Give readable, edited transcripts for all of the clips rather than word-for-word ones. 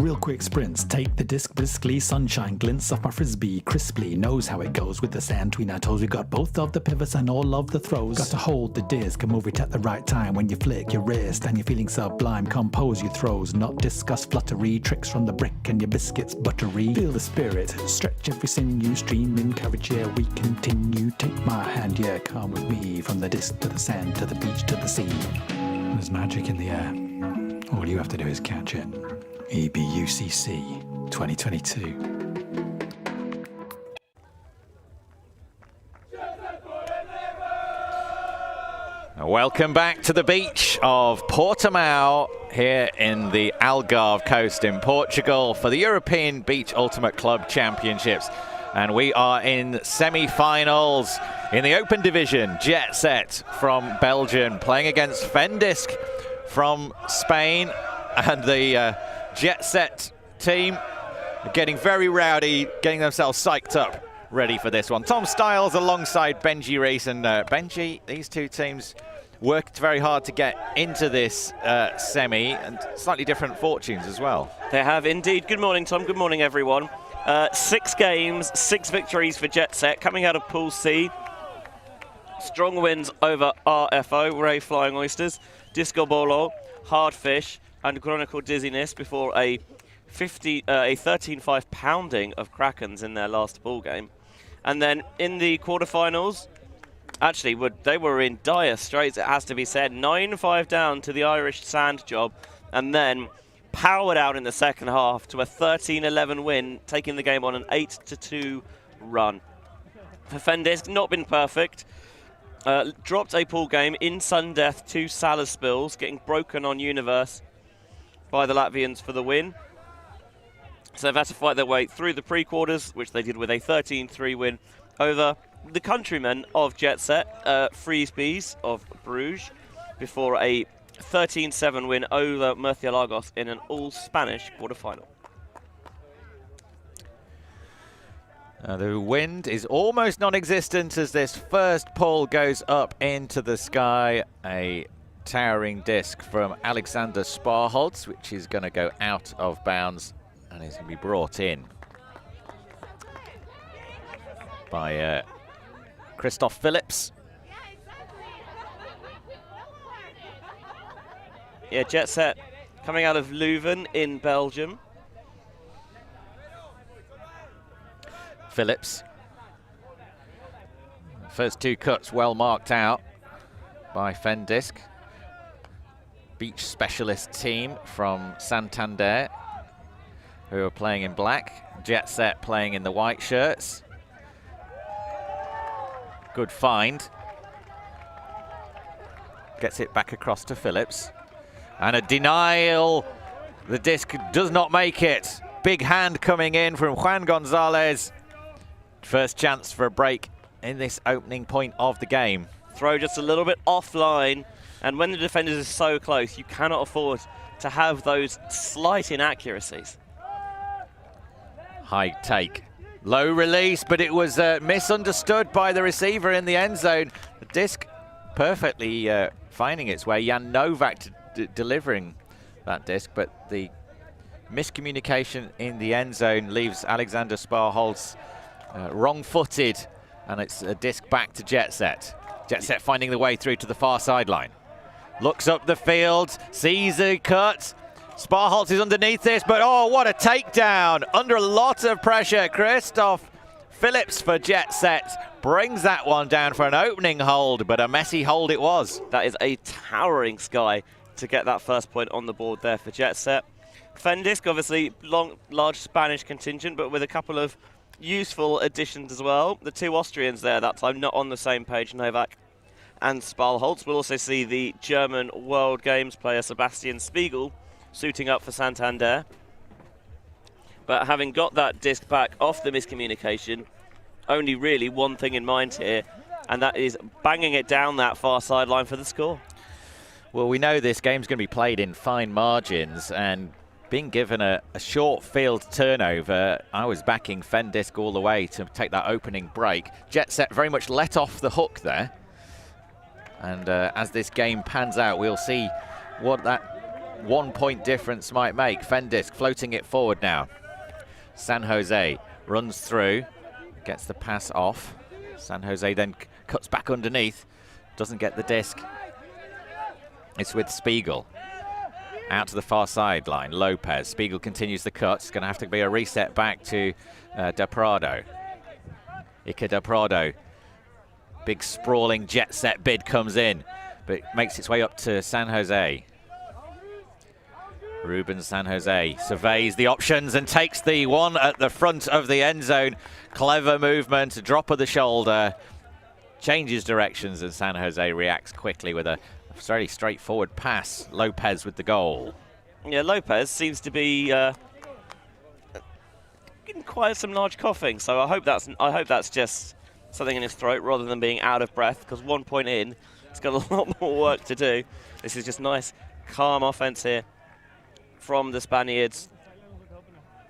Real quick sprints, take the disc briskly, sunshine glints off my frisbee crisply, knows how it goes with the sand between our toes. We got both of the pivots and all of the throws. Got to hold the disc and move it at the right time. When you flick your wrist and you're feeling sublime, compose your throws, not discuss fluttery, tricks from the brick and your biscuits buttery. Feel the spirit, stretch every sinew, stream, encourage, yeah, we continue. Take my hand, yeah, come with me, from the disc to the sand, to the beach, to the sea. There's magic in the air. All you have to do is catch it. EBUCC 2022. Welcome back to the beach of Portimao here in the Algarve coast in Portugal for the European Beach Ultimate Club Championships. And we are in semi-finals in the open division. Jetset from Belgium playing against Fendisc from Spain. And the Jetset team are getting very rowdy, getting themselves psyched up, ready for this one. Tom Styles alongside Benji Rees. And Benji, these two teams worked very hard to get into this semi, and slightly different fortunes as well. They have indeed. Good morning, Tom. Good morning, everyone. 6 games, 6 victories for Jetset coming out of Pool C. Strong wins over RFO, Ray Flying Oysters, Disco Bolo, Hardfish, and Chronicle Dizziness before a 13-5 pounding of Krakens in their last pool game. And then in the quarterfinals, actually, they were in dire straits, it has to be said. 9-5 down to the Irish Sand Job, and then powered out in the second half to a 13-11 win, taking the game on an 8-2 run. For Fendisc, not been perfect. Dropped a pool game in sudden death to Salaspils, getting broken on Universe by the Latvians for the win. So they've had to fight their way through the pre-quarters, which they did with a 13-3 win over the countrymen of Jetset, Frisbees of Bruges, before a 13-7 win over Murciélagos in an all-Spanish quarterfinal. The wind is almost non-existent as this first pull goes up into the sky. A towering disc from Alexander Sparholz, which is going to go out of bounds and is going to be brought in by Christoph Phillips. Yeah, Jetset coming out of Leuven in Belgium. Phillips. First 2 cuts well marked out by Fendisc. Beach specialist team from Santander, who are playing in black. Jetset playing in the white shirts. Good find. Gets it back across to Phillips. And a denial. The disc does not make it. Big hand coming in from Juan Gonzalez. First chance for a break in this opening point of the game. Throw just a little bit offline, and when the defenders are so close, you cannot afford to have those slight inaccuracies. High take. Low release, but it was misunderstood by the receiver in the end zone. The disc perfectly finding its way. Jan Novak delivering that disc, but the miscommunication in the end zone leaves Alexander Sparholz wrong-footed, and it's a disc back to Jetset. Jetset finding the way through to the far sideline. Looks up the field, sees a cut. Sparholz is underneath this, but oh, what a takedown. Under a lot of pressure, Christoph Phillips for Jetset brings that one down for an opening hold, but a messy hold it was. That is a towering sky to get that first point on the board there for Jetset. Fendisc, obviously, large Spanish contingent, but with a couple of useful additions as well. The 2 Austrians there that time not on the same page, Novak and Sparholz. We'll also see the German World Games player Sebastian Spiegel suiting up for Santander. But having got that disc back off the miscommunication, only really one thing in mind here, and that is banging it down that far sideline for the score. Well, we know this game's going to be played in fine margins, and being given a short field turnover, I was backing Fendisc all the way to take that opening break. Jetset very much let off the hook there. And as this game pans out, we'll see what that 1 point difference might make. Fendisc floating it forward now. San Jose runs through, gets the pass off. San Jose then cuts back underneath, doesn't get the disc. It's with Spiegel. Out to the far sideline, Lopez. Spiegel continues the cut. It's going to have to be a reset back to Da Prado. Iker Da Prado. Big sprawling jet set bid comes in, but makes its way up to San Jose. Ruben San Jose surveys the options and takes the one at the front of the end zone. Clever movement, drop of the shoulder, changes directions, and San Jose reacts quickly with a very straightforward pass. Lopez with the goal. Yeah, Lopez seems to be getting quite some large coughing, so I hope that's just something in his throat rather than being out of breath, because 1 point in, it's got a lot more work to do. This is just nice, calm offense here from the Spaniards.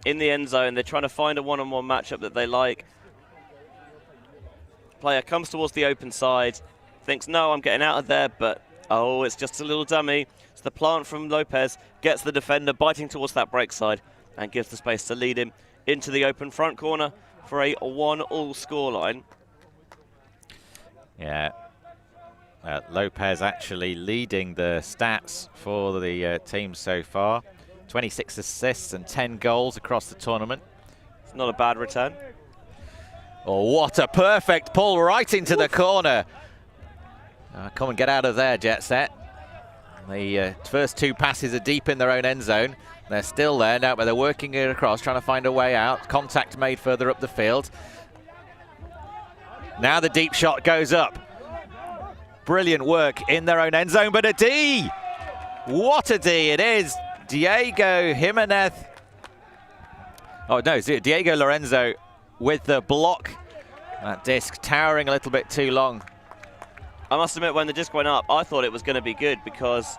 In the end zone, they're trying to find a one-on-one matchup that they like. Player comes towards the open side, thinks, no, I'm getting out of there, but oh, it's just a little dummy. It's the plant from Lopez, gets the defender biting towards that break side and gives the space to lead him into the open front corner for a 1-1 scoreline. Yeah, Lopez actually leading the stats for the team so far. 26 assists and 10 goals across the tournament. It's not a bad return. Oh, what a perfect pull right into the corner. Come and get out of there, Jetset. The first 2 passes are deep in their own end zone. They're still there now, but they're working it across, trying to find a way out. Contact made further up the field. Now the deep shot goes up. Brilliant work in their own end zone, but a D! What a D it is! Diego Jimenez. Oh no, Diego Lorenzo with the block. That disc towering a little bit too long. I must admit, when the disc went up, I thought it was going to be good because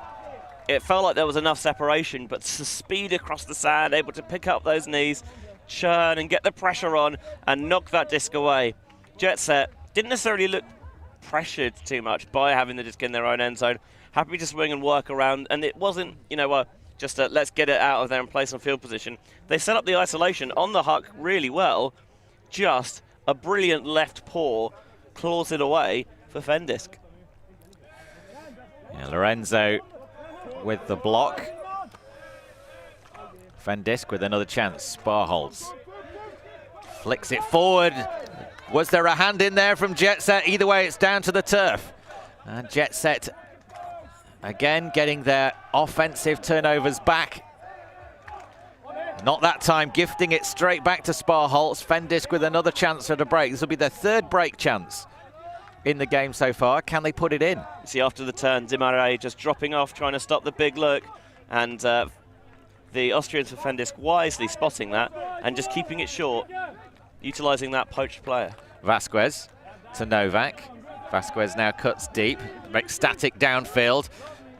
it felt like there was enough separation, but the speed across the sand, able to pick up those knees, churn and get the pressure on and knock that disc away. Jetset didn't necessarily look pressured too much by having the disc in their own end zone. Happy to swing and work around, and it wasn't, you know, just a, let's get it out of there and place on field position. They set up the isolation on the huck really well. Just a brilliant left paw claws it away for Fendisc. Yeah, Lorenzo with the block. Fendisc with another chance. Sparholz flicks it forward. Was there a hand in there from Jetset? Either way, it's down to the turf. And Jetset again getting their offensive turnovers back. Not that time, gifting it straight back to Sparholz. Fendisc with another chance at a break. This will be their 3rd break chance in the game so far. Can they put it in? See, after the turn, Dimaray just dropping off, trying to stop the big look. And the Austrians for Fendisc wisely spotting that and just keeping it short, utilising that poached player. Vasquez to Novak. Vasquez now cuts deep, makes static downfield.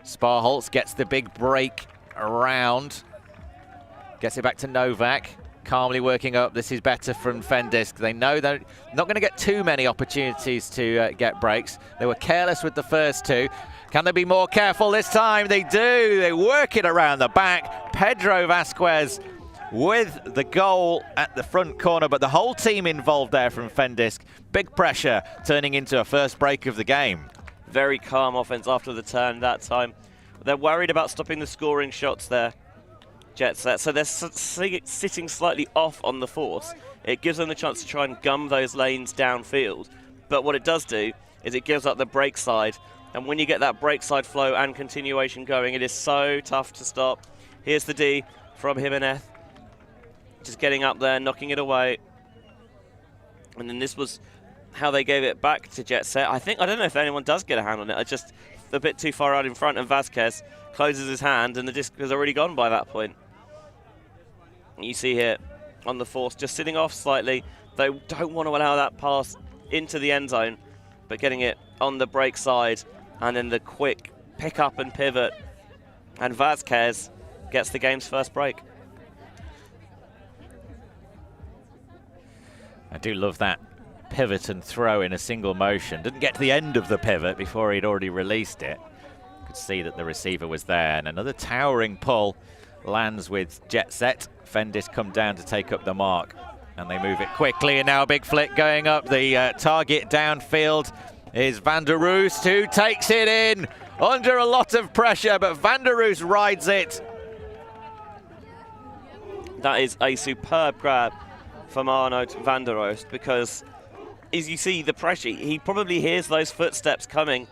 Sparholz gets the big break around. Gets it back to Novak. Calmly working up. This is better from Fendisc. They know they're not going to get too many opportunities to get breaks. They were careless with the first 2. Can they be more careful this time? They do. They work it around the back. Pedro Vasquez with the goal at the front corner, but the whole team involved there from Fendisc. Big pressure turning into a first break of the game. Very calm offense after the turn that time. They're worried about stopping the scoring shots there, Jetset, so they're sitting slightly off on the force. It gives them the chance to try and gum those lanes downfield, but what it does do is it gives up the break side, and when you get that break side flow and continuation going, it is so tough to stop. Here's the D from Jimenez, just getting up there, knocking it away, and then this was how they gave it back to Jetset. I don't know if anyone does get a hand on it. It's just a bit too far out in front, and Vasquez closes his hand, and the disc has already gone by that point. You see here on the force, just sitting off slightly. They don't want to allow that pass into the end zone, but getting it on the break side, and then the quick pick up and pivot, and Vasquez gets the game's first break. I do love that pivot and throw in a single motion. Didn't get to the end of the pivot before he'd already released it. Could couldn't see that the receiver was there. And another towering pull lands with Jetset. Fendisc come down to take up the mark. And they move it quickly, and now a big flick going up. The target downfield is Van der Roost, who takes it in under a lot of pressure, but Van der Roost rides it. That is a superb grab from Arnoud van der Roost, because as you see the pressure, he probably hears those footsteps coming,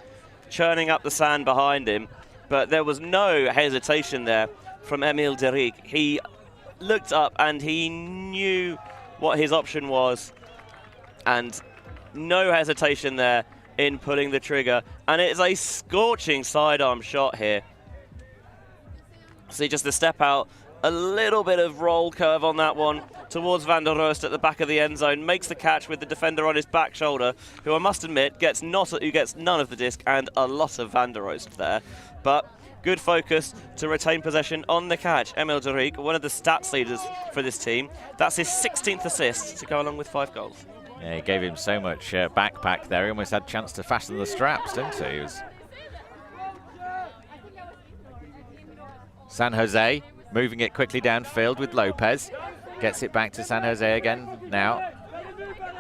churning up the sand behind him, but there was no hesitation there from Emile de Rijk. He looked up and he knew what his option was, and no hesitation there in pulling the trigger, and it's a scorching sidearm shot here. See just the step out, a little bit of roll curve on that one towards Van der Roost at the back of the end zone, makes the catch with the defender on his back shoulder, who I must admit who gets none of the disc and a lot of Van der Roost there, but good focus to retain possession on the catch. Emile de Rijk, one of the stats leaders for this team. That's his 16th assist to go along with 5 goals. Yeah, he gave him so much backpack there. He almost had a chance to fasten the straps, didn't he? San Jose moving it quickly downfield with Lopez. Gets it back to San Jose again now.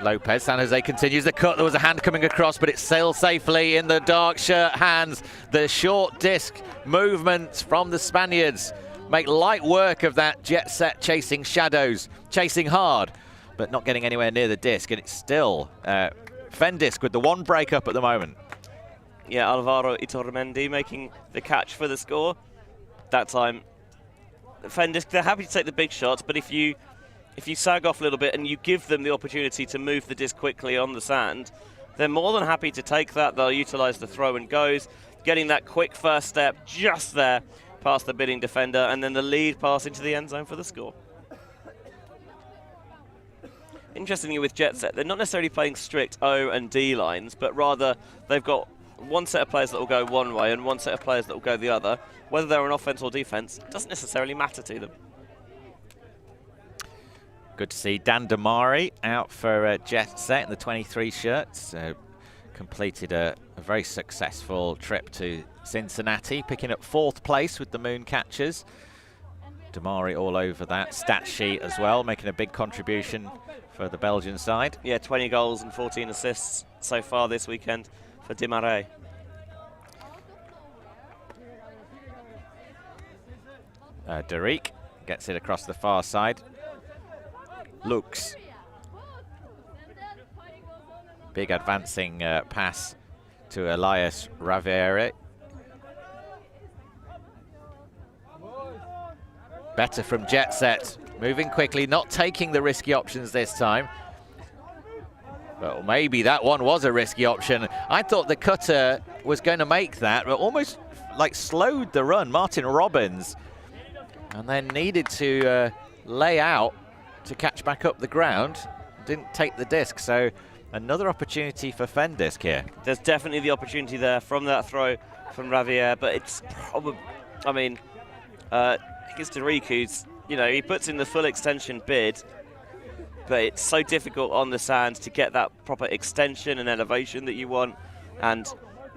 Lopez, San Jose continues the cut. There was a hand coming across, but it sailed safely in the dark shirt hands. The short disc movements from the Spaniards make light work of that Jetset chasing shadows, chasing hard, but not getting anywhere near the disc. And it's still Fendisc with the one break up at the moment. Yeah, Alvaro Iturmendi making the catch for the score. That time, Fendisc, they're happy to take the big shots, but if you sag off a little bit and you give them the opportunity to move the disc quickly on the sand, they're more than happy to take that. They'll utilize the throw and goes, getting that quick first step just there past the bidding defender, and then the lead pass into the end zone for the score. Interestingly with Jetset, they're not necessarily playing strict O and D lines, but rather they've got one set of players that will go one way and one set of players that will go the other. Whether they're on offense or defense doesn't necessarily matter to them. Good to see Dan Damari out for Jetset in the 23 shirts. Completed a very successful trip to Cincinnati, picking up 4th place with the Moon Catchers. Damari all over that stat sheet as well, making a big contribution for the Belgian side. Yeah, 20 goals and 14 assists so far this weekend for Damari. De Rijk gets it across the far side. Looks. Big advancing pass to Elias Raviere. Better from Jetset, moving quickly, not taking the risky options this time. Well, maybe that one was a risky option. I thought the cutter was going to make that, but almost like slowed the run, Martin Robbins, and then needed to lay out to catch back up the ground. Didn't take the disc, so another opportunity for Fendisc here. There's definitely the opportunity there from that throw from Raviere, but it's probably, I mean, it's de Rijk who's, he puts in the full extension bid, but it's so difficult on the sand to get that proper extension and elevation that you want. And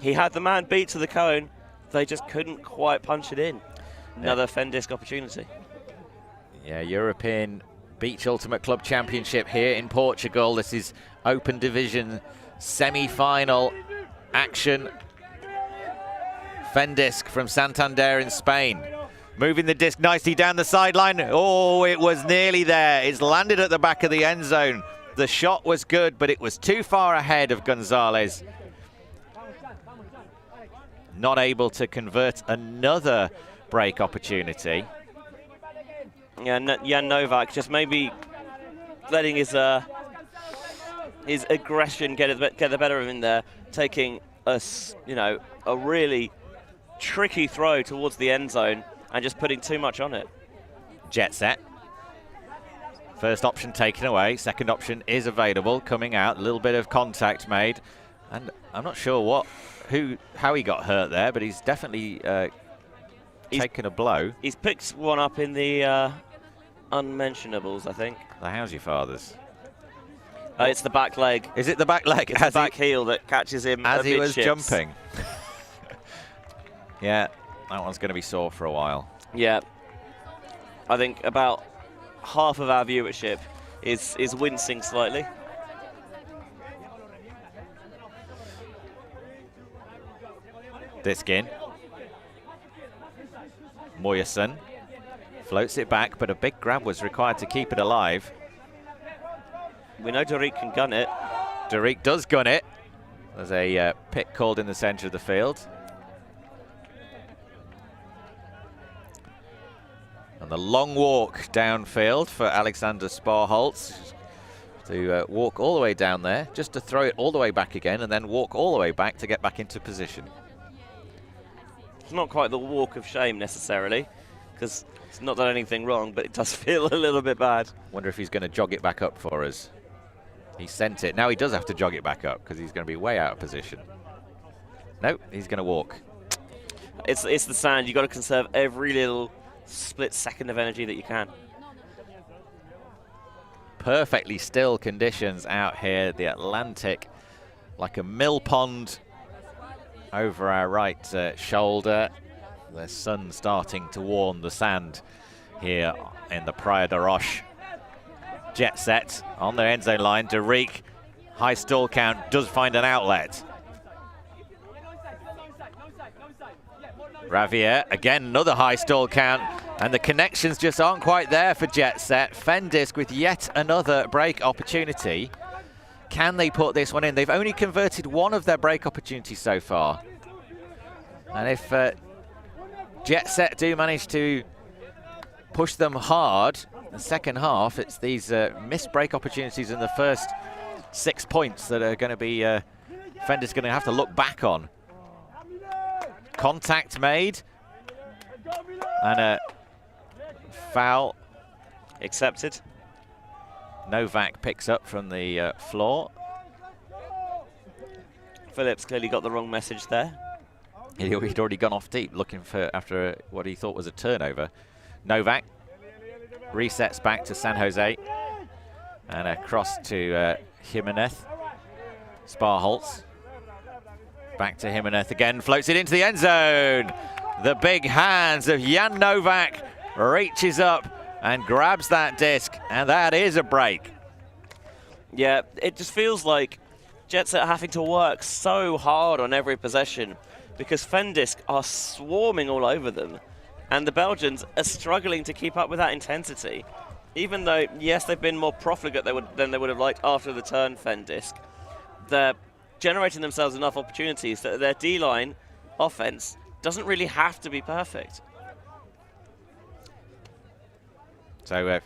he had the man beat to the cone. They just couldn't quite punch it in. Another Fendisc opportunity. Yeah, European Beach Ultimate Club Championship here in Portugal. This is Open Division semi-final action. Fendisc from Santander in Spain. Moving the disc nicely down the sideline. Oh, it was nearly there. It's landed at the back of the end zone. The shot was good, but it was too far ahead of Gonzalez. Not able to convert another break opportunity. Yeah, Jan Novak just maybe letting his aggression get the better of him there, taking a really tricky throw towards the end zone and just putting too much on it. Jetset. First option taken away. Second option is available. Coming out. A little bit of contact made. And I'm not sure how he got hurt there, but he's definitely taken a blow. He's picked one up in the unmentionables, I think. The How's Your Fathers? It's the back leg. Is it the back leg? It's the back heel that catches him as he was jumping. Yeah, that one's going to be sore for a while. Yeah. I think about half of our viewership is wincing slightly. Disc in. Moyerson floats it back, but a big grab was required to keep it alive. We know Derek can gun it. Derek does gun it. There's a pick called in the centre of the field. And the long walk downfield for Alexander Sparholz to walk all the way down there, just to throw it all the way back again and then walk all the way back to get back into position. It's not quite the walk of shame necessarily, because it's not done anything wrong, but it does feel a little bit bad. Wonder if he's going to jog it back up for us. He sent it. Now he does have to jog it back up because he's going to be way out of position. Nope, he's going to walk. It's the sand. You've got to conserve every little split second of energy that you can. Perfectly still conditions out here. The Atlantic, like a mill pond over our right shoulder. The sun starting to warm the sand here in the Praia da Roche. Jetset on their end zone line. Derek, high stall count, does find an outlet. Ravier, again, another high stall count, and the connections just aren't quite there for Jetset. Fendisc with yet another break opportunity. Can they put this one in? They've only converted one of their break opportunities so far. And if Jetset do manage to push them hard in the second half, it's these missed break opportunities in the first 6 points that are going to be Fendisc going to have to look back on. Contact made, and a foul accepted. Novak picks up from the floor. Phillips clearly got the wrong message there. He'd already gone off deep looking for after what he thought was a turnover. Novak resets back to San Jose, and across to Jimenez. Sparholz. Back to Jimenez again, floats it into the end zone. The big hands of Jan Novak reaches up and grabs that disc, and that is a break. Yeah, it just feels like Jetset having to work so hard on every possession because Fendisc are swarming all over them, and the Belgians are struggling to keep up with that intensity. Even though, yes, they've been more profligate than they would have liked after the turn, Fendisc, they're generating themselves enough opportunities that their D-line offense doesn't really have to be perfect. So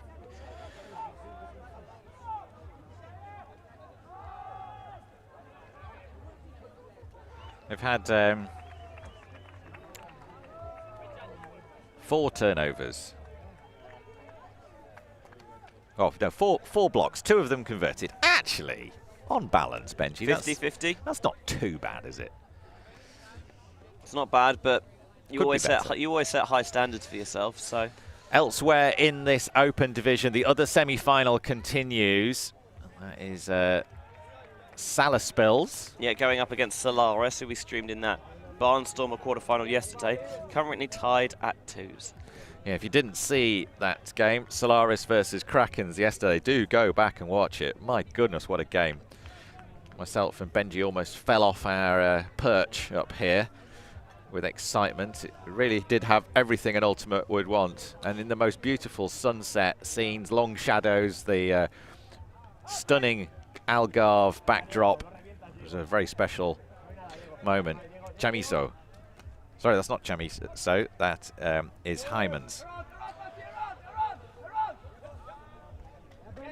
they've had 4 turnovers. Oh, no, four blocks, 2 of them converted. Actually, on balance, Benji, 50-50. That's not too bad, is it? It's not bad, but you always set high standards for yourself. So elsewhere in this open division, the other semi-final continues. That is Salaspils. Yeah, going up against Solaris, who we streamed in that Barnstormer quarterfinal yesterday, currently tied at 2s. Yeah, if you didn't see that game, Solaris versus Krakens yesterday, do go back and watch it. My goodness, what a game. Myself and Benji almost fell off our perch up here with excitement. It really did have everything an Ultimate would want. And in the most beautiful sunset scenes, long shadows, the stunning Algarve backdrop. It was a very special moment. Chamiso. Sorry, that's not Chamiso. That is Hymans.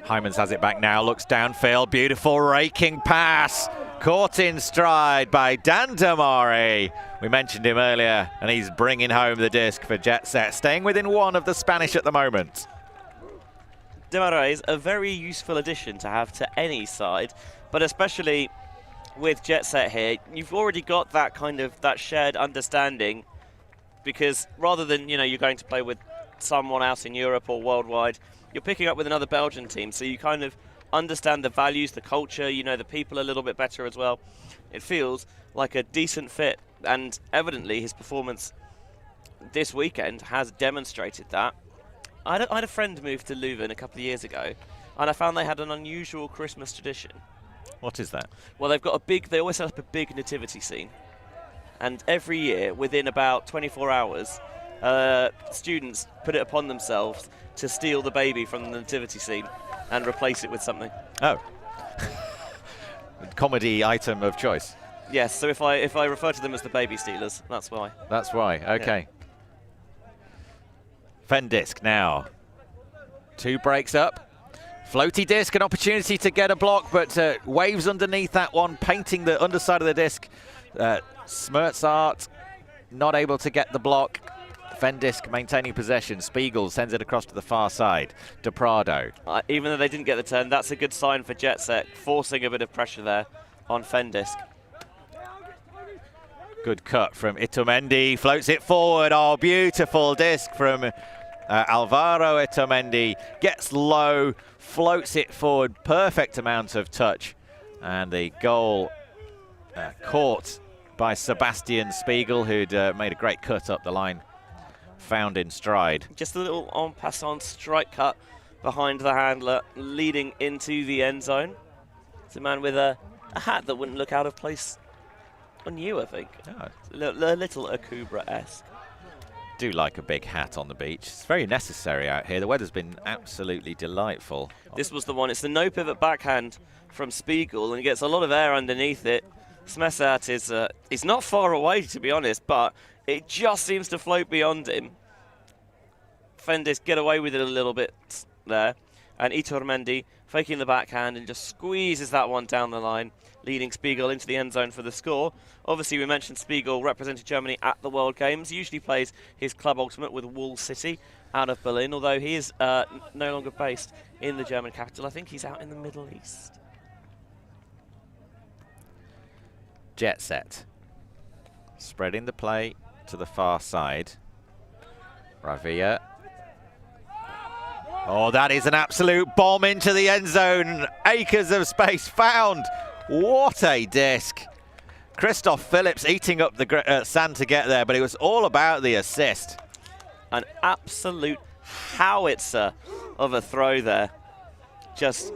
Hymans has it back now, looks downfield. Beautiful raking pass. Caught in stride by Dan Damari. We mentioned him earlier, and he's bringing home the disc for Jetset, staying within 1 of the Spanish at the moment. Damari is a very useful addition to have to any side, but especially with Jetset here, you've already got that kind of that shared understanding, because rather than, you know, you're going to play with someone else in Europe or worldwide, you're picking up with another Belgian team, so you kind of understand the values, the culture, you know the people a little bit better as well. It feels like a decent fit, and evidently his performance this weekend has demonstrated that. I had a friend move to Leuven a couple of years ago, and I found they had an unusual Christmas tradition. What is that? Well, they've got they always set up a big nativity scene. And every year, within about 24 hours, students put it upon themselves to steal the baby from the nativity scene and replace it with something. Oh. Comedy item of choice. Yes, so if I refer to them as the baby stealers, that's why. That's why, okay. Yeah. Fendisc now. 2 breaks up. Floaty disc, an opportunity to get a block, but waves underneath that one, painting the underside of the disc. Smertzart not able to get the block. Fendisc maintaining possession. Spiegel sends it across to the far side. De Prado. Even though they didn't get the turn, that's a good sign for Jetset, forcing a bit of pressure there on Fendisc. Good cut from Itomendi, floats it forward. Oh, beautiful disc from Alvaro Itomendi. Gets low, floats it forward. Perfect amount of touch. And the goal caught by Sebastian Spiegel, who'd made a great cut up the line. Found in stride. Just a little en passant strike cut behind the handler, leading into the end zone. It's a man with a hat that wouldn't look out of place on you, I think. Oh. A little Akubra-esque. Do like a big hat on the beach. It's very necessary out here. The weather's been absolutely delightful. This was the one. It's the no pivot backhand from Spiegel, and he gets a lot of air underneath it. Smesat is not far away, to be honest, but it just seems to float beyond him. Fendisc get away with it a little bit there. And Iturmendi faking the backhand and just squeezes that one down the line, leading Spiegel into the end zone for the score. Obviously, we mentioned Spiegel represented Germany at the World Games. Usually plays his club ultimate with Wall City out of Berlin, although he is no longer based in the German capital. I think he's out in the Middle East. Jetset. Spreading the play to the far side. Ravia. Oh, that is an absolute bomb into the end zone. Acres of space found. What a disc. Christoph Phillips eating up the sand to get there, but it was all about the assist. An absolute howitzer of a throw there. Just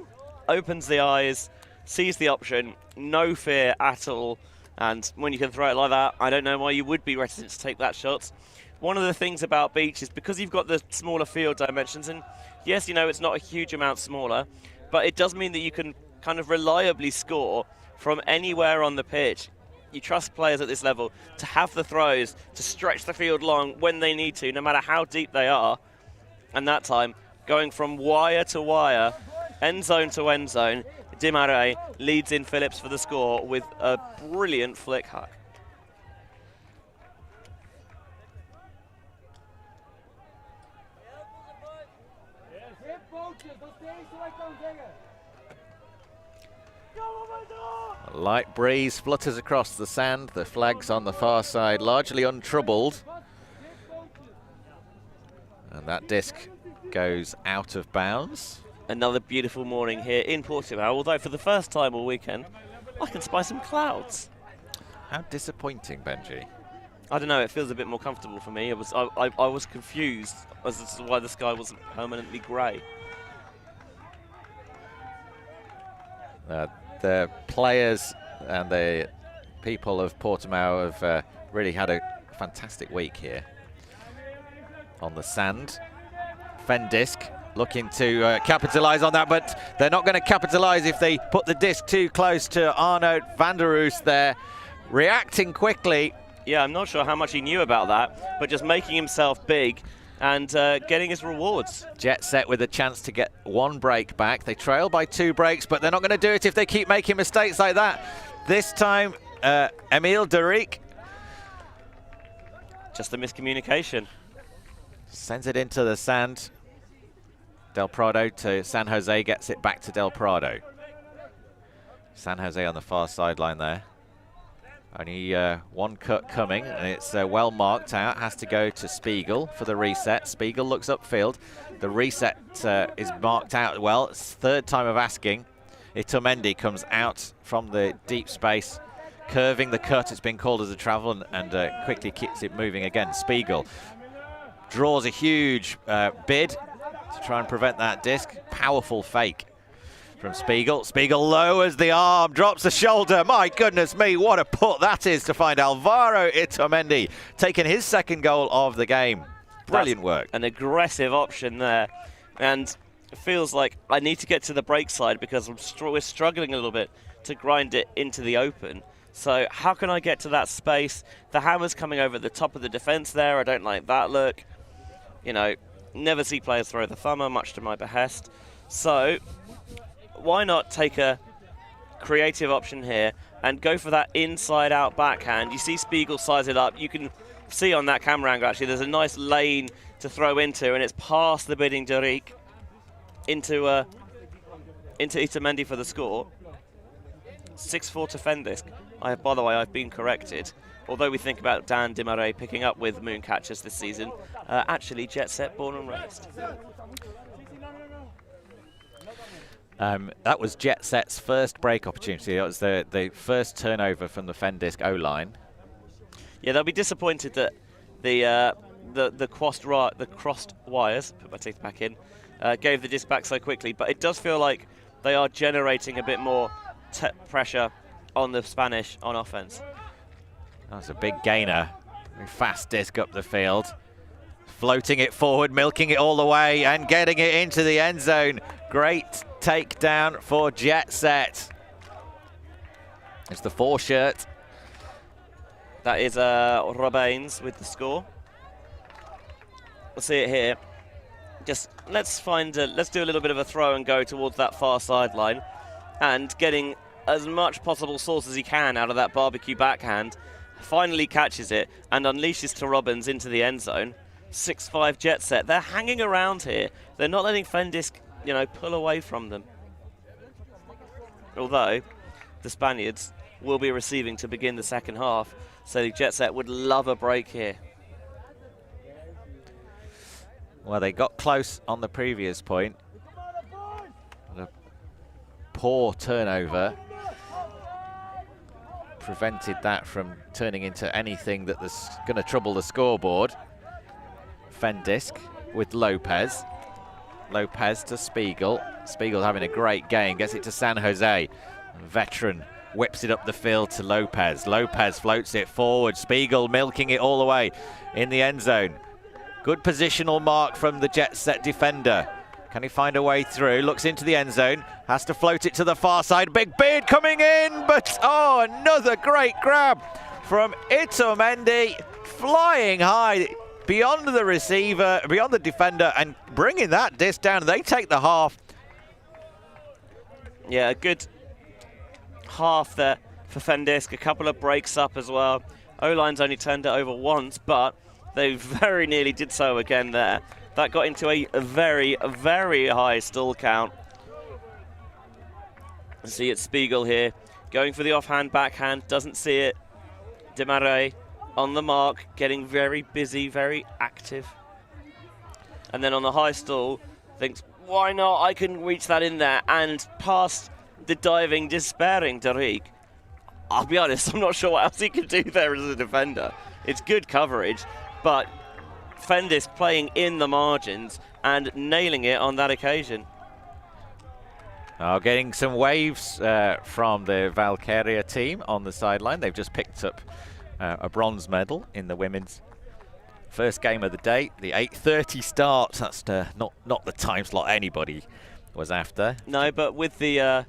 opens the eyes, sees the option, no fear at all. And when you can throw it like that, I don't know why you would be reticent to take that shot. One of the things about beach is because you've got the smaller field dimensions, and yes, you know, it's not a huge amount smaller, but it does mean that you can kind of reliably score from anywhere on the pitch. You trust players at this level to have the throws, to stretch the field long when they need to, no matter how deep they are. And that time, going from wire to wire, end zone to end zone, Di Maria leads in Phillips for the score with a brilliant flick hook. A light breeze flutters across the sand. The flag's on the far side, largely untroubled. And that disc goes out of bounds. Another beautiful morning here in Portugal, although for the first time all weekend, I can spy some clouds. How disappointing, Benji. I don't know, it feels a bit more comfortable for me. I was confused as to why the sky wasn't permanently grey. The players and the people of Portimao have really had a fantastic week here on the sand. Fendisc looking to capitalise on that, but they're not going to capitalise if they put the disc too close to Arnoud van der Roos there, reacting quickly. Yeah, I'm not sure how much he knew about that, but just making himself big and getting his rewards. Jetset with a chance to get 1 break back. They trail by 2 breaks, but they're not going to do it if they keep making mistakes like that. This time, Emile Deric. Just a miscommunication. Sends it into the sand. Del Prado to San Jose, gets it back to Del Prado. San Jose on the far sideline there. Only 1 cut coming, and it's well marked out. Has to go to Spiegel for the reset. Spiegel looks upfield. The reset is marked out well. It's 3rd time of asking. Itomendi comes out from the deep space. curving the cut. It's been called as a travel and quickly keeps it moving again. Spiegel draws a huge bid to try and prevent that disc. Powerful fake from Spiegel. Spiegel lowers the arm, drops the shoulder. My goodness me, what a put that is to find Alvaro Itomendi taking his second goal of the game. Brilliant work. An aggressive option there. And it feels like I need to get to the break side because we're struggling a little bit to grind it into the open. So how can I get to that space? The hammer's coming over the top of the defense there. I don't like that look. You know, never see players throw the thumber, much to my behest. So why not take a creative option here and go for that inside-out backhand? You see Spiegel size it up. You can see on that camera angle, actually, there's a nice lane to throw into, and it's past the bidding Derek into Itomendi for the score. 6-4 to Fendisc. By the way, I've been corrected. Although we think about Dan Dimaray picking up with Mooncatchers this season, actually Jetset born and raised. That was Jetset's first break opportunity. That was the first turnover from the Fendisc O-line. Yeah, they'll be disappointed that the crossed wires, put my teeth back in, gave the disc back so quickly. But it does feel like they are generating a bit more pressure on the Spanish on offense. That's a big gainer. Fast disc up the field. Floating it forward, milking it all the way, and getting it into the end zone. Great takedown for Jetset. It's the 4 shirt. That is Robains with the score. We'll see it here. Just let's do a little bit of a throw and go towards that far sideline, and getting as much possible sauce as he can out of that barbecue backhand. Finally catches it and unleashes to Robbins into the end zone. 6-5 Jetset. They're hanging around here. They're not letting Fendisc, pull away from them. Although the Spaniards will be receiving to begin the second half, so Jetset would love a break here. Well, they got close on the previous point. A poor turnover prevented that from turning into anything that's going to trouble the scoreboard. Fendisc with Lopez. Lopez to Spiegel. Spiegel having a great game, gets it to San Jose. Veteran whips it up the field to Lopez. Lopez floats it forward. Spiegel milking it all the way in the end zone. Good positional mark from the Jetset defender. Can he find a way through? Looks into the end zone. Has to float it to the far side. Big beard coming in, but another great grab from Itomendi. Flying high beyond the receiver, beyond the defender, and bringing that disc down. They take the half. Yeah, a good half there for Fendisc. A couple of breaks up as well. O-line's only turned it over once, but they very nearly did so again there. That got into a very, very high stall count. See it's Spiegel here, going for the offhand backhand, doesn't see it. Dimaray on the mark, getting very busy, very active. And then on the high stall, thinks, why not? I can reach that in there, and past the diving, despairing Derek. I'll be honest, I'm not sure what else he can do there as a defender. It's good coverage, but Fendisc playing in the margins and nailing it on that occasion. Getting some waves from the Valkyria team on the sideline. They've just picked up a bronze medal in the women's first game of the day. The 8:30 start. That's not the time slot anybody was after. No, but with the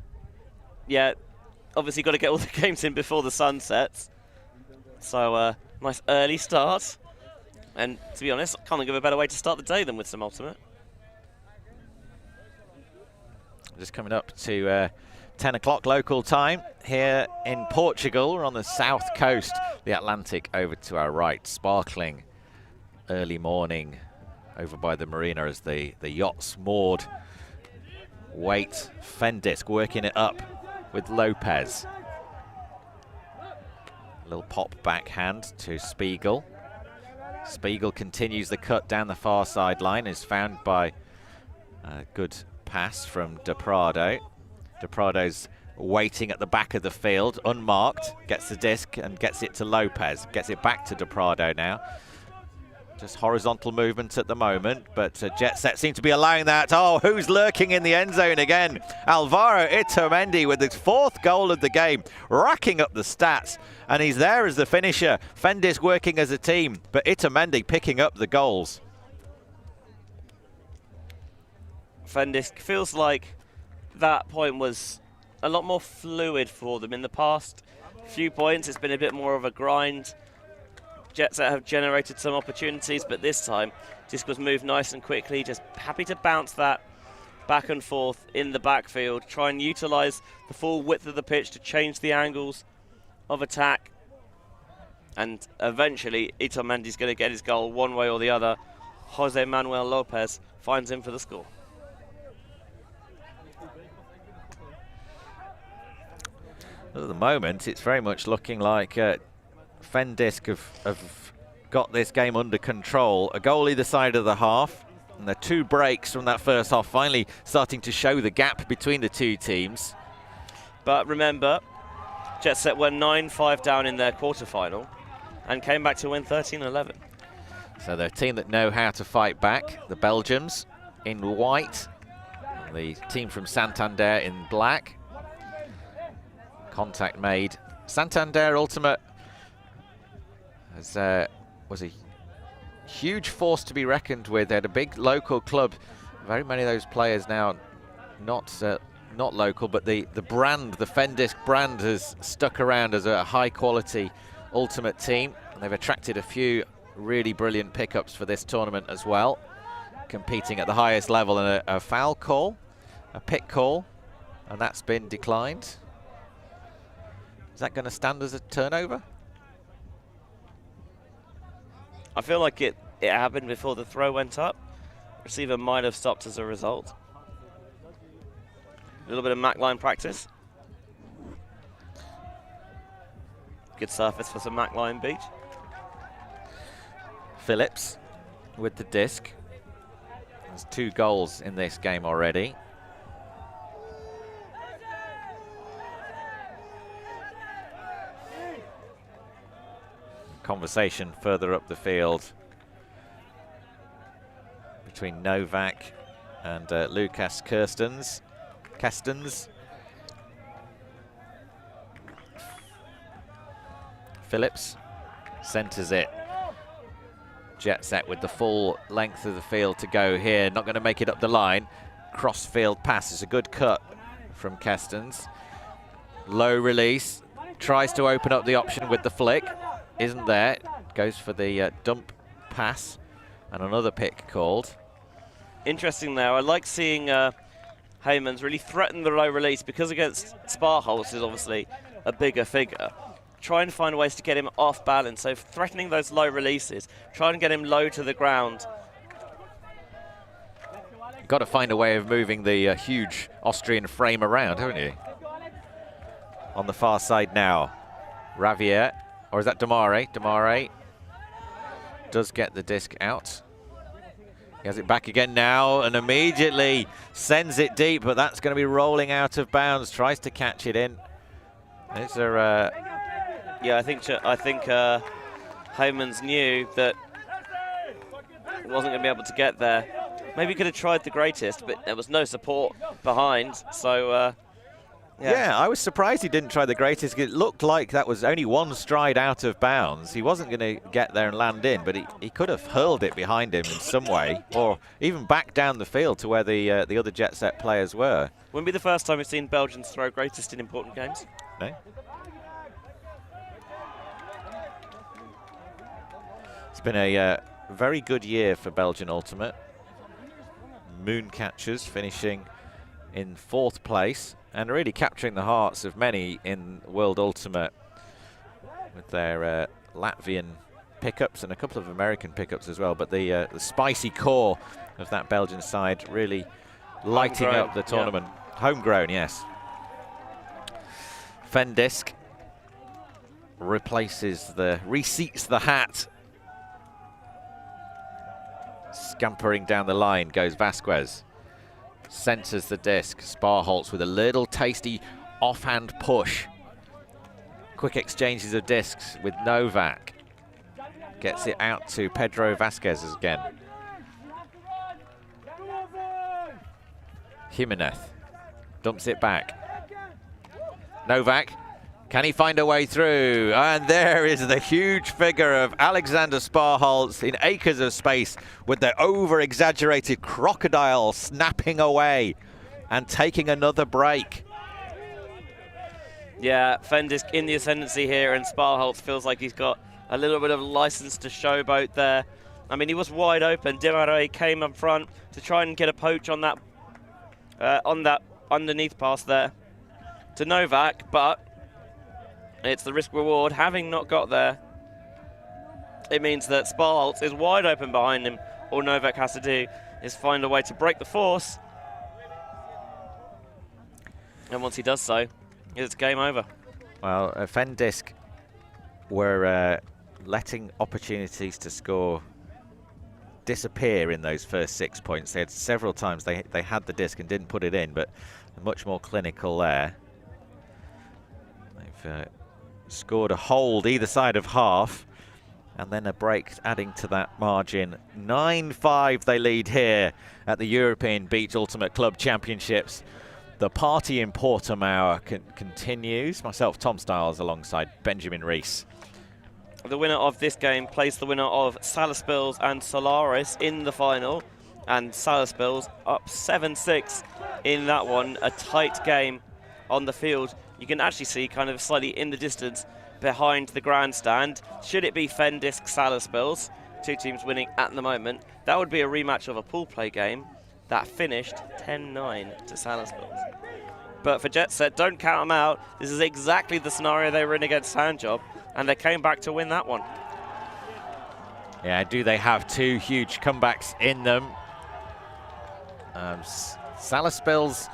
obviously got to get all the games in before the sun sets. So nice early start. And to be honest, I can't think of a better way to start the day than with some ultimate. Just coming up to 10 o'clock local time here in Portugal. We're on the south coast, the Atlantic over to our right. Sparkling early morning over by the marina as the yachts moored. Wait, Fendisc working it up with Lopez. A little pop backhand to Spiegel. Spiegel continues the cut down the far sideline, is found by a good pass from De Prado. De Prado's waiting at the back of the field, unmarked, gets the disc and gets it to Lopez, gets it back to De Prado now. Just horizontal movement at the moment, but Jetset seem to be allowing that. Oh, who's lurking in the end zone again? Alvaro Itamendi with his 4th goal of the game, racking up the stats, and he's there as the finisher. Fendisc working as a team, but Itamendi picking up the goals. Fendisc feels like that point was a lot more fluid for them. In the past few points, it's been a bit more of a grind. Jetset have generated some opportunities, but this time disc was moved nice and quickly, just happy to bounce that back and forth in the backfield, try and utilize the full width of the pitch to change the angles of attack, and eventually Itamendi's going to get his goal one way or the other. Jose Manuel Lopez finds him for the score. At the moment, it's very much looking like Fendisc have got this game under control. A goal either side of the half, and the 2 breaks from that first half finally starting to show the gap between the 2 teams. But remember, Jetset were 9-5 down in their quarterfinal and came back to win 13-11. So they're a team that know how to fight back. The Belgians in white, the team from Santander in black. Contact made. Santander Ultimate was a huge force to be reckoned with. They had a big local club. Very many of those players now not local, but the brand, the Fendisc brand, has stuck around as a high-quality Ultimate team. And they've attracted a few really brilliant pickups for this tournament as well, competing at the highest level. And a foul call, a pick call, and that's been declined. Is that going to stand as a turnover? I feel like it happened before the throw went up. Receiver might have stopped as a result. A little bit of Mac line practice. Good surface for some Mac line beach. Phillips with the disc. There's 2 goals in this game already. Conversation further up the field between Novak and Lucas Kerstens. Phillips centres it. Jetset with the full length of the field to go here. Not going to make it up the line. Cross-field pass is a good cut from Kerstens. Low release. Tries to open up the option with the flick. Isn't there. Goes for the dump pass. And another pick called. Interesting there. I like seeing Heymans really threaten the low release, because against Sparholz is obviously a bigger figure. Try and find ways to get him off balance. So threatening those low releases. Try and get him low to the ground. Got to find a way of moving the huge Austrian frame around, haven't you? On the far side now. Ravier. Or is that Demare? Demare does get the disc out. He has it back again now and immediately sends it deep, but that's going to be rolling out of bounds. Tries to catch it in. Is there yeah, I think Heymans knew that he wasn't going to be able to get there. Maybe he could have tried the greatest, but there was no support behind, so yeah, I was surprised he didn't try the greatest. It looked like that was only 1 stride out of bounds. He wasn't going to get there and land in, but he could have hurled it behind him in some way, or even back down the field to where the other Jetset players were. Wouldn't be the first time we've seen Belgians throw greatest in important games. No. It's been a very good year for Belgian Ultimate. Mooncatchers finishing in 4th place and really capturing the hearts of many in World Ultimate with their Latvian pickups and a couple of American pickups as well. But the spicy core of that Belgian side really lighting up the tournament. Yeah. Homegrown, yes. Fendisc reseats the hat. Scampering down the line goes Vasquez. Centres the disc. Sparholz with a little tasty offhand push. Quick exchanges of discs with Novak. Gets it out to Pedro Vasquez again. Jimenez dumps it back. Novak, can he find a way through? And there is the huge figure of Alexander Sparholz in acres of space with the over-exaggerated crocodile snapping away and taking another break. Yeah, Fendisc in the ascendancy here, and Sparholz feels like he's got a little bit of license to showboat there. I mean, he was wide open. Demarais came up front to try and get a poach on that underneath pass there to Novak, but it's the risk reward. Having not got there, it means that Sparholz is wide open behind him. All Novak has to do is find a way to break the force, and once he does so, it's game over. Well, Fendisc were letting opportunities to score disappear in those first 6 points. They had several times they had the disc and didn't put it in, but much more clinical there. They've scored a hold either side of half, and then a break adding to that margin. 9-5 they lead here at the European Beach Ultimate Club Championships. The party in Portimao continues. Myself, Tom Stiles, alongside Benjamin Rees. The winner of this game plays the winner of Salaspils and Solaris in the final, and Salaspils up 7-6 in that one. A tight game on the field. You can actually see kind of slightly in the distance behind the grandstand. Should it be Fendisc Salaspils, two teams winning at the moment, that would be a rematch of a pool play game that finished 10-9 to Salaspils. But for Jetset, don't count them out. This is exactly the scenario they were in against Handjob, and they came back to win that one. Yeah, do they have two huge comebacks in them? Salaspils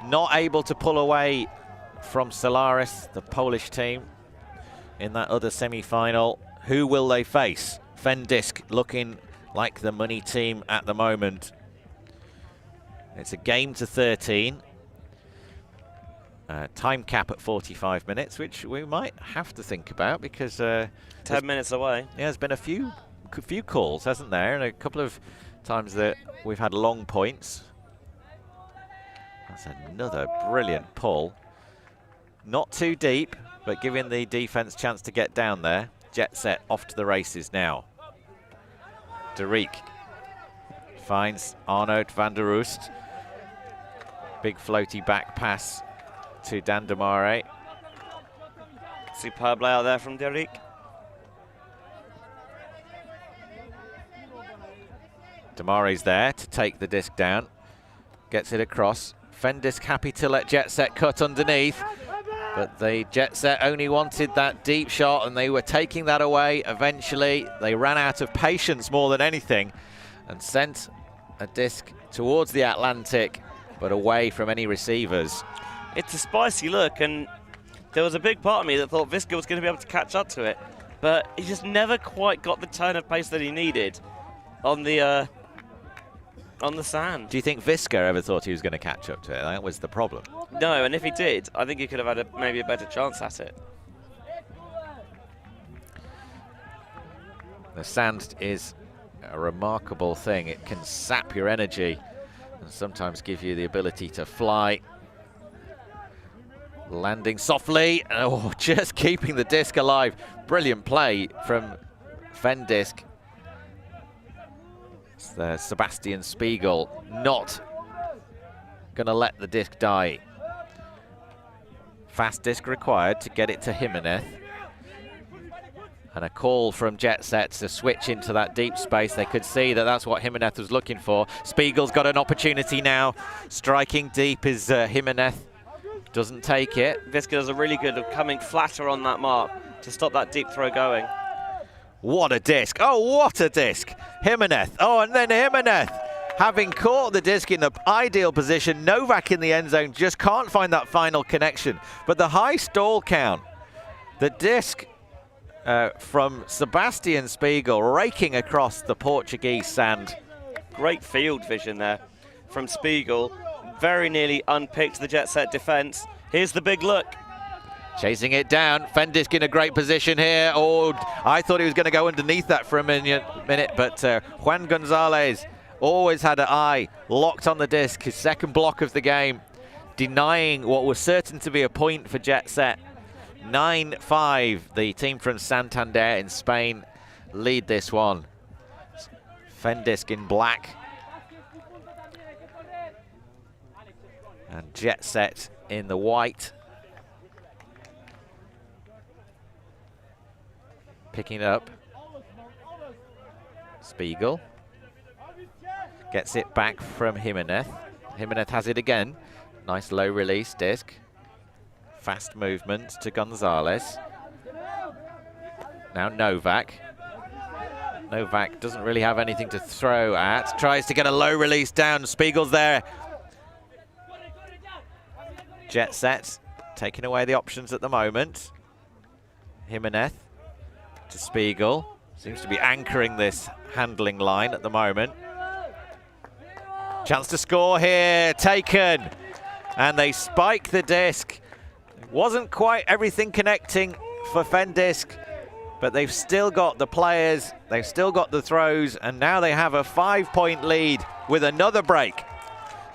not able to pull away from Solaris, the Polish team, in that other semi-final. Who will they face? Fendisc looking like the money team at the moment. It's a game to 13. Time cap at 45 minutes, which we might have to think about because 10 minutes away. Yeah, there's been a few calls, hasn't there? And a couple of times that we've had long points. That's another brilliant pull. Not too deep, but giving the defense chance to get down there. Jetset off to the races now. Derek finds Arnoud van der Oost. Big floaty back pass to Dan Demarais. Superb layout there from Derek. Demarais there to take the disc down. Gets it across. Fendisc happy to let Jetset cut underneath. But the Jetset only wanted that deep shot, and they were taking that away eventually. They ran out of patience more than anything and sent a disc towards the Atlantic, but away from any receivers. It's a spicy look, and there was a big part of me that thought Visca was going to be able to catch up to it, but he just never quite got the turn of pace that he needed on the sand. Do you think Visca ever thought he was going to catch up to it? That was the problem. No, and if he did, I think he could have had maybe a better chance at it. The sand is a remarkable thing. It can sap your energy and sometimes give you the ability to fly. Landing softly, oh, just keeping the disc alive. Brilliant play from Fendisc. It's the Sebastian Spiegel not gonna let the disc die. Fast disc required to get it to Jimenez. And a call from Jetset to switch into that deep space. They could see that that's what Jimenez was looking for. Spiegel's got an opportunity now. Striking deep is Jimenez. Doesn't take it. Visca does a really good of coming flatter on that mark to stop that deep throw going. What a disc. Oh, what a disc. Jimenez. Oh, and then Jimenez, having caught the disc in the ideal position. Novak in the end zone just can't find that final connection. But the high stall count, the disc from Sebastian Spiegel raking across the Portuguese sand. Great field vision there from Spiegel. Very nearly unpicked the Jetset defense. Here's the big look. Chasing it down. Fendisc in a great position here. Oh, I thought he was going to go underneath that for a minute, but Juan Gonzalez always had an eye locked on the disc. His second block of the game, denying what was certain to be a point for Jetset. 9-5. The team from Santander in Spain lead this one. Fendisc in black. And Jetset in the white. Picking up. Spiegel. Gets it back from Jimenez. Jimenez has it again. Nice low release disc. Fast movement to Gonzalez. Now Novak. Novak doesn't really have anything to throw at. Tries to get a low release down. Spiegel's there. Jetset taking away the options at the moment. Jimenez to Spiegel. Seems to be anchoring this handling line at the moment. Chance to score here, taken. And they spike the disc. Wasn't quite everything connecting for Fendisc, but they've still got the players, they've still got the throws, and now they have a 5-point lead with another break.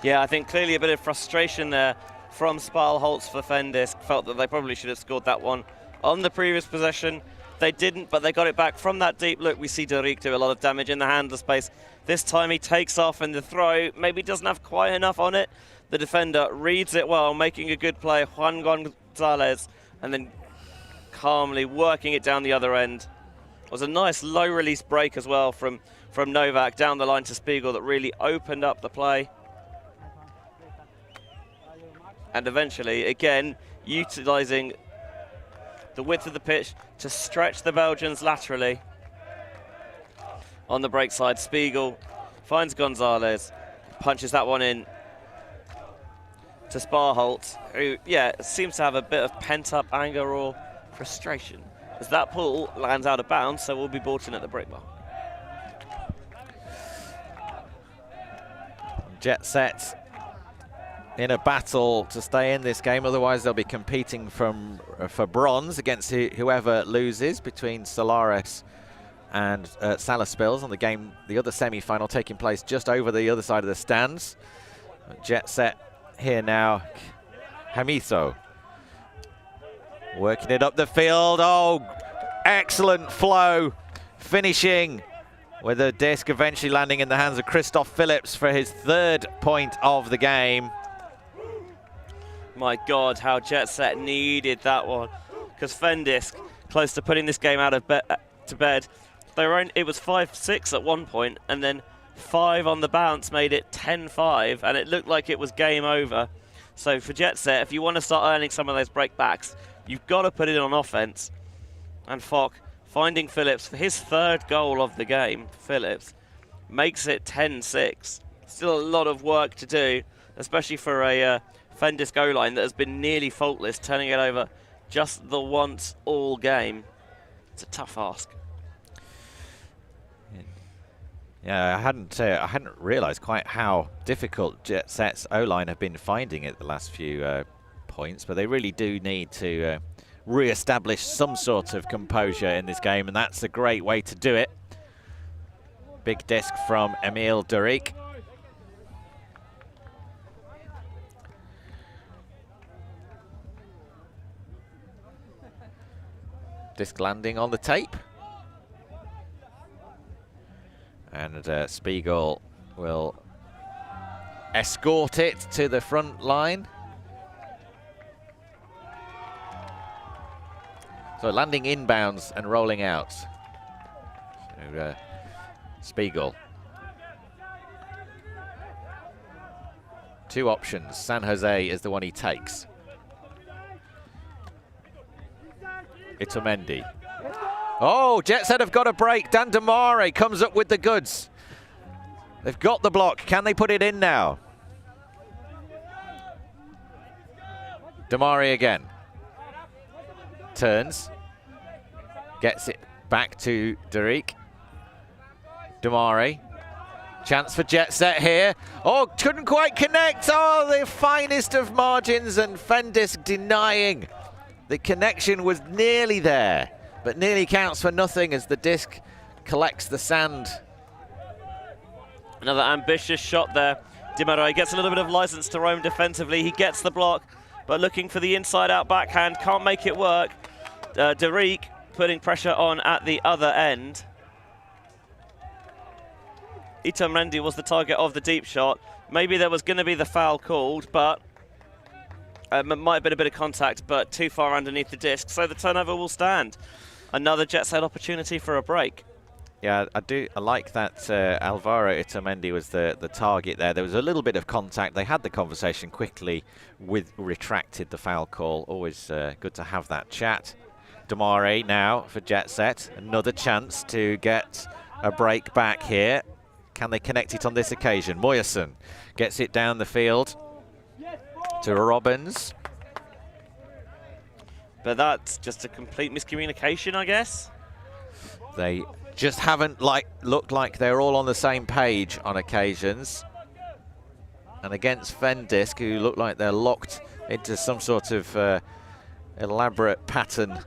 Yeah, I think clearly a bit of frustration there from Sparlholz for Fendisc. Felt that they probably should have scored that one on the previous possession. They didn't, but they got it back from that deep look. We see Duric do a lot of damage in the handler space. This time he takes off, and the throw maybe doesn't have quite enough on it. The defender reads it well, making a good play, Juan Gonzalez, and then calmly working it down the other end. It was a nice low release break as well from Novak down the line to Spiegel that really opened up the play. And eventually, again, utilizing the width of the pitch to stretch the Belgians laterally. On the break side, Spiegel finds Gonzalez, punches that one in to Sparlholz, who, yeah, seems to have a bit of pent-up anger or frustration, as that pull lands out of bounds, so we'll be brought in at the break bar. Jetset in a battle to stay in this game, otherwise they'll be competing for bronze against whoever loses between Solaris and Salaspils on the other semi-final taking place just over the other side of the stands. Jetset here now. Hamiso working it up the field. Oh, excellent flow, finishing with a disc eventually landing in the hands of Christoph Phillips for his 3rd point of the game. My God, how Jetset needed that one, because Fendisc, close to putting this game out of to bed. It was 5-6 at one point, and then 5 on the bounce made it 10-5, and it looked like it was game over. So for Jetset, if you want to start earning some of those breakbacks, you've got to put it on offense. And Fock finding Phillips for his 3rd goal of the game. Phillips makes it 10-6. Still a lot of work to do, especially for a Fendisc O-line that has been nearly faultless, turning it over just the once all game. It's a tough ask. Yeah, I hadn't realised quite how difficult Jetset's O-line have been finding it the last few points, but they really do need to re-establish some sort of composure in this game, and that's a great way to do it. Big disc from Emil Duric. Disc landing on the tape. And Spiegel will escort it to the front line. So landing inbounds and rolling out. So, Spiegel. 2 options. San Jose is the one he takes. Itomendi. Oh, Jetset have got a break. Dan Damare comes up with the goods. They've got the block. Can they put it in now? Damare again. Turns. Gets it back to Duric. Damare Chance for Jetset here. Oh, couldn't quite connect. Oh, the finest of margins, and Fendisc denying. The connection was nearly there, but nearly counts for nothing as the disc collects the sand. Another ambitious shot there. Di Maria gets a little bit of license to roam defensively. He gets the block, but looking for the inside-out backhand, can't make it work. Derek putting pressure on at the other end. Itamrendi was the target of the deep shot. Maybe there was going to be the foul called, but it might have been a bit of contact, but too far underneath the disc, so the turnover will stand. Another Jetset opportunity for a break. Yeah, I like that Alvaro Itamendi was the target there. There was a little bit of contact. They had the conversation quickly, retracted the foul call. Always good to have that chat. Damare now for Jetset. Another chance to get a break back here. Can they connect it on this occasion? Moyerson gets it down the field to Robbins. But that's just a complete miscommunication, I guess. They just haven't looked like they're all on the same page on occasions. And against Fendisc, who look like they're locked into some sort of elaborate pattern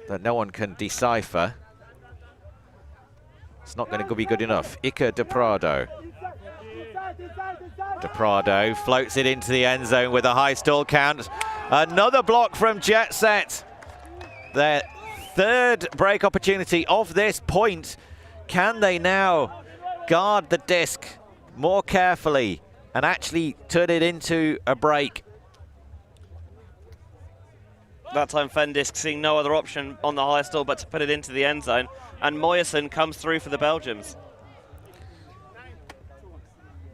that no one can decipher. It's not going to be good enough. Iker de Prado. De Prado floats it into the end zone with a high stall count. Another block from Jetset. Their third break opportunity of this point. Can they now guard the disc more carefully and actually turn it into a break? That time Fendisc seeing no other option on the high stall but to put it into the end zone. And Moyerson comes through for the Belgians.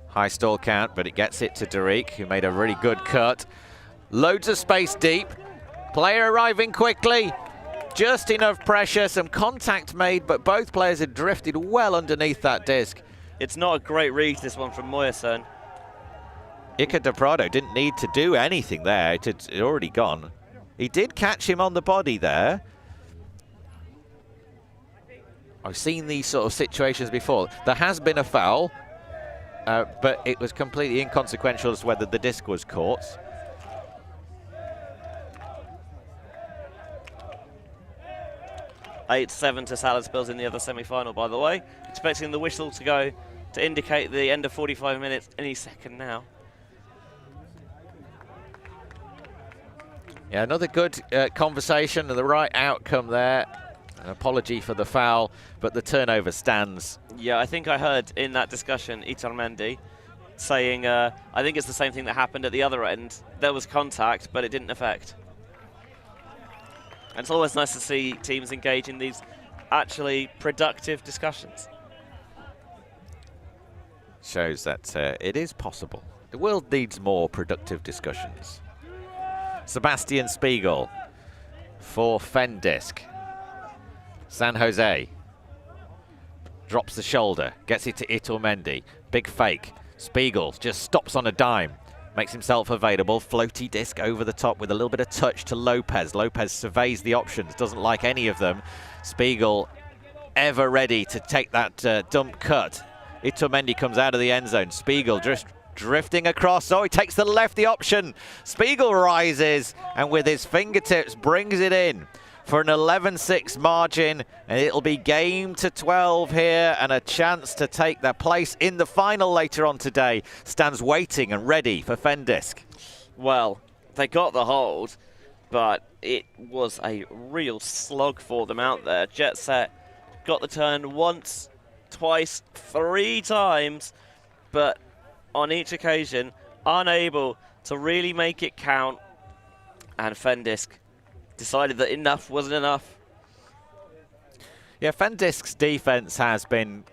High stall count, but it gets it to Derek, who made a really good cut. Loads of space deep. Player arriving quickly. Just enough pressure, some contact made, but both players had drifted well underneath that disc. It's not a great read, this one from Moyerson. Iker de Prado didn't need to do anything there. It had already gone. He did catch him on the body there. I've seen these sort of situations before. There has been a foul, but it was completely inconsequential as to whether the disc was caught. (8-7) to Salisbury's in the other semi-final, by the way. Expecting the whistle to go to indicate the end of 45 minutes any second now. Yeah, another good conversation and the right outcome there. An apology for the foul, but the turnover stands. Yeah, I think I heard in that discussion Itarmendi saying, I think it's the same thing that happened at the other end. There was contact, but it didn't affect. And it's always nice to see teams engage in these actually productive discussions. Shows that it is possible. The world needs more productive discussions. Sebastian Spiegel for Fendisc. San Jose drops the shoulder, gets it to Iturmendi. Big fake. Spiegel just stops on a dime, makes himself available. Floaty disc over the top with a little bit of touch to Lopez. Lopez surveys the options, doesn't like any of them. Spiegel ever ready to take that dump cut. Iturmendi comes out of the end zone. Spiegel just drifting across. Oh, he takes the lefty option. Spiegel rises and with his fingertips brings it in for an 11-6 margin, and it'll be game to 12 here, and a chance to take their place in the final later on today stands waiting and ready for Fendisc. Well, they got the hold, but it was a real slog for them out there. Jetset got the turn once, twice, 3 times, but on each occasion unable to really make it count, and Fendisc decided that enough wasn't enough. Yeah, Fendisc's defense has been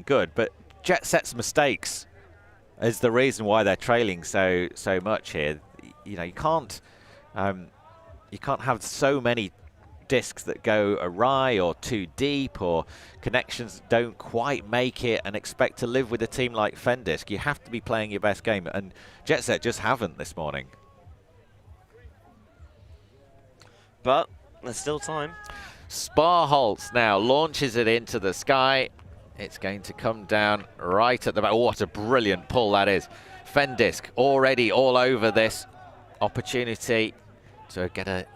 good, but Jetset's mistakes is the reason why they're trailing so much here. You know, you can't have so many discs that go awry or too deep, or connections that don't quite make it, and expect to live with a team like Fendisc. You have to be playing your best game, and Jetset just haven't this morning. But there's still time. Sparholtz now launches it into the sky. It's going to come down right at the back. Oh, what a brilliant pull that is. Fendisc already all over this opportunity to get a...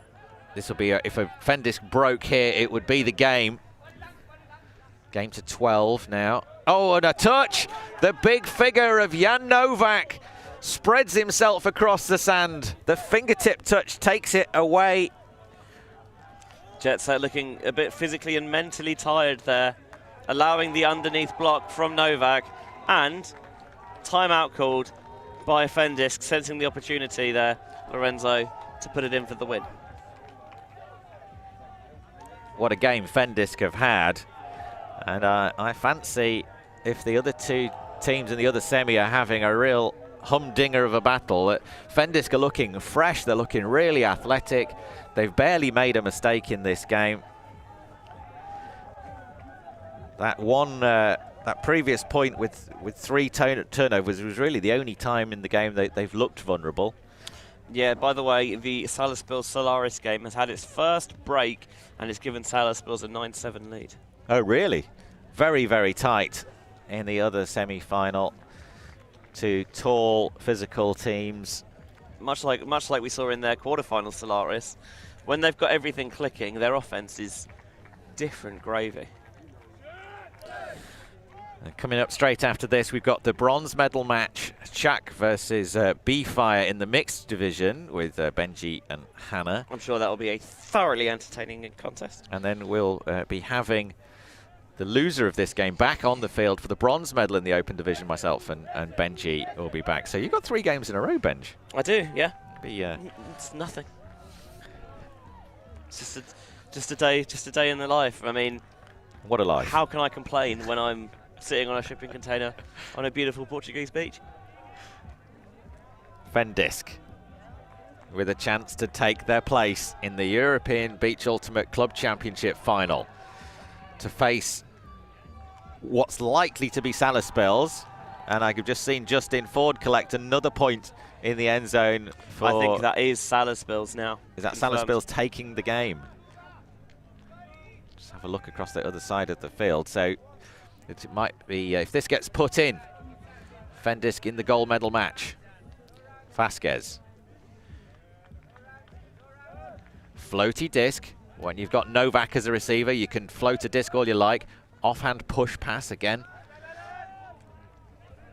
This will be if a Fendisc broke here, it would be the game. Game to 12 now. Oh, and a touch! The big figure of Jan Novak spreads himself across the sand. The fingertip touch takes it away. Jetset looking a bit physically and mentally tired there, allowing the underneath block from Novak, and timeout called by Fendisc, sensing the opportunity there, Lorenzo, to put it in for the win. What a game Fendisc have had, and I fancy if the other two teams in the other semi are having a real humdinger of a battle, that Fendisc are looking fresh, they're looking really athletic, they've barely made a mistake in this game. That previous point with 3 turnovers was really the only time in the game they've looked vulnerable. Yeah, by the way, the Salaspils-Solaris game has had its first break, and it's given Salaspils a 9-7 lead. Oh, really? Very, very tight in the other semi-final. 2 tall, physical teams. Much like we saw in their quarterfinal Solaris, when they've got everything clicking, their offense is different gravy. Coming up straight after this, we've got the bronze medal match, Chak versus B-Fire in the mixed division with Benji and Hannah. I'm sure that will be a thoroughly entertaining contest. And then we'll be having the loser of this game back on the field for the bronze medal in the open division. Myself and Benji will be back. So you've got 3 games in a row, Benj. I do, yeah. It's nothing. It's just a day in the life. I mean, what a life. How can I complain when I'm sitting on a shipping container on a beautiful Portuguese beach? Fendisc with a chance to take their place in the European Beach Ultimate Club Championship final to face what's likely to be Salaspils, and I've just seen Justin Ford collect another point in the end zone. I think that is Salaspils now. Is that Salaspils taking the game? Just have a look across the other side of the field. So it might be, if this gets put in, Fendisc in the gold medal match. Vasquez. Floaty disc. When you've got Novak as a receiver, you can float a disc all you like. Offhand push pass again.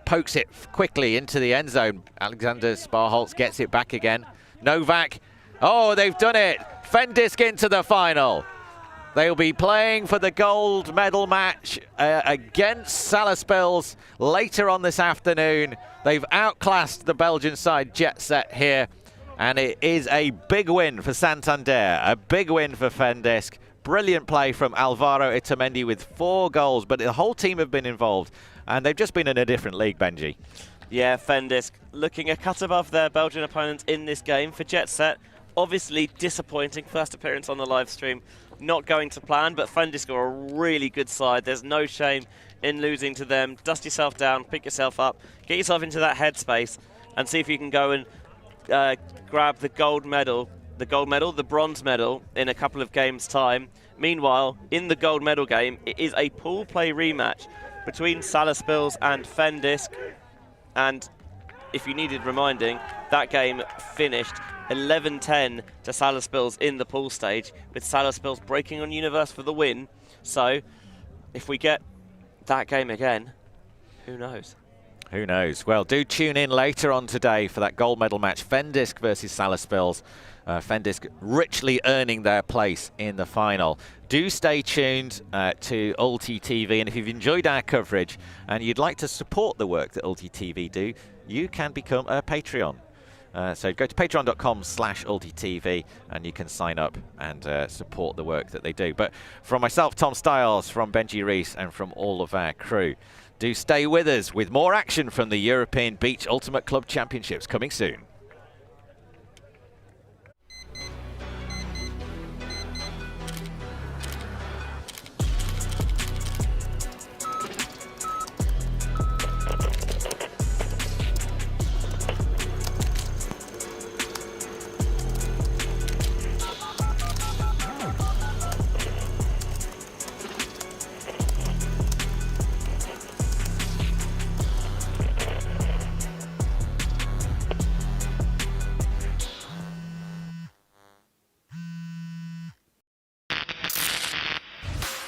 Pokes it quickly into the end zone. Alexander Sparholz gets it back again. Novak. Oh, they've done it. Fendisc into the final. They'll be playing for the gold medal match against Salaspils later on this afternoon. They've outclassed the Belgian side Jetset here, and it is a big win for Santander, a big win for Fendisc. Brilliant play from Alvaro Itamendi with 4 goals, but the whole team have been involved, and they've just been in a different league, Benji. Yeah, Fendisc looking a cut above their Belgian opponents in this game. For Jetset, obviously disappointing first appearance on the live stream. Not going to plan, but Fendisc are a really good side. There's no shame in losing to them. Dust yourself down, pick yourself up, get yourself into that headspace, and see if you can go and grab the the bronze medal in a couple of games' time. Meanwhile, in the gold medal game, it is a pool play rematch between Salaspils and Fendisc. And if you needed reminding, that game finished 11-10 to Salaspils in the pool stage, with Salaspils breaking on Universe for the win. So, if we get that game again, who knows? Who knows? Well, do tune in later on today for that gold medal match, Fendisc versus Salaspils. Fendisc richly earning their place in the final. Do stay tuned to Ulti TV, and if you've enjoyed our coverage and you'd like to support the work that Ulti TV do, you can become a Patreon. So go to patreon.com/UltiTV and you can sign up and support the work that they do. But from myself, Tom Stiles, from Benji Rees, and from all of our crew, do stay with us with more action from the European Beach Ultimate Club Championships coming soon.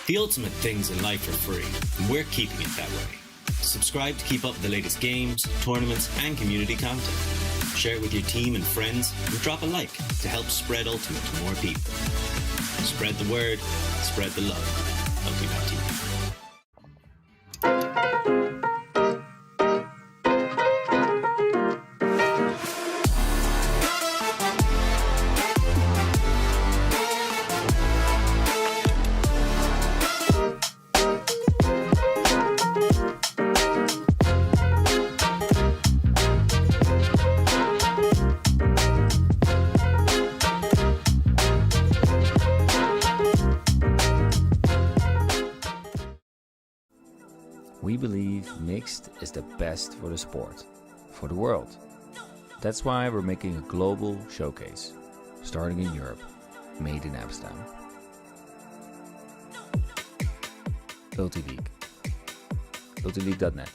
The ultimate things in life are free, and we're keeping it that way. Subscribe to keep up with the latest games, tournaments, and community content. Share it with your team and friends, and drop a like to help spread Ultimate to more people. Spread the word, spread the love. Ultimate. We believe mixed is the best for the sport, for the world. That's why we're making a global showcase, starting in Europe, made in Amsterdam. Ultileague. Ultileague.net.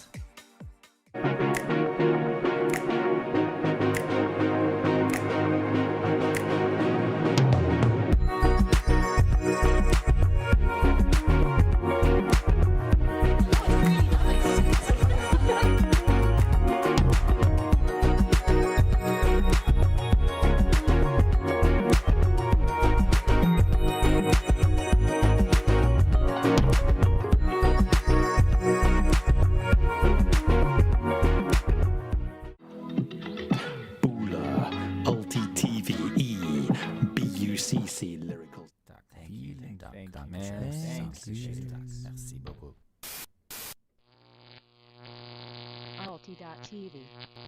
EBUCC lyrical. Merci beaucoup. Alti.tv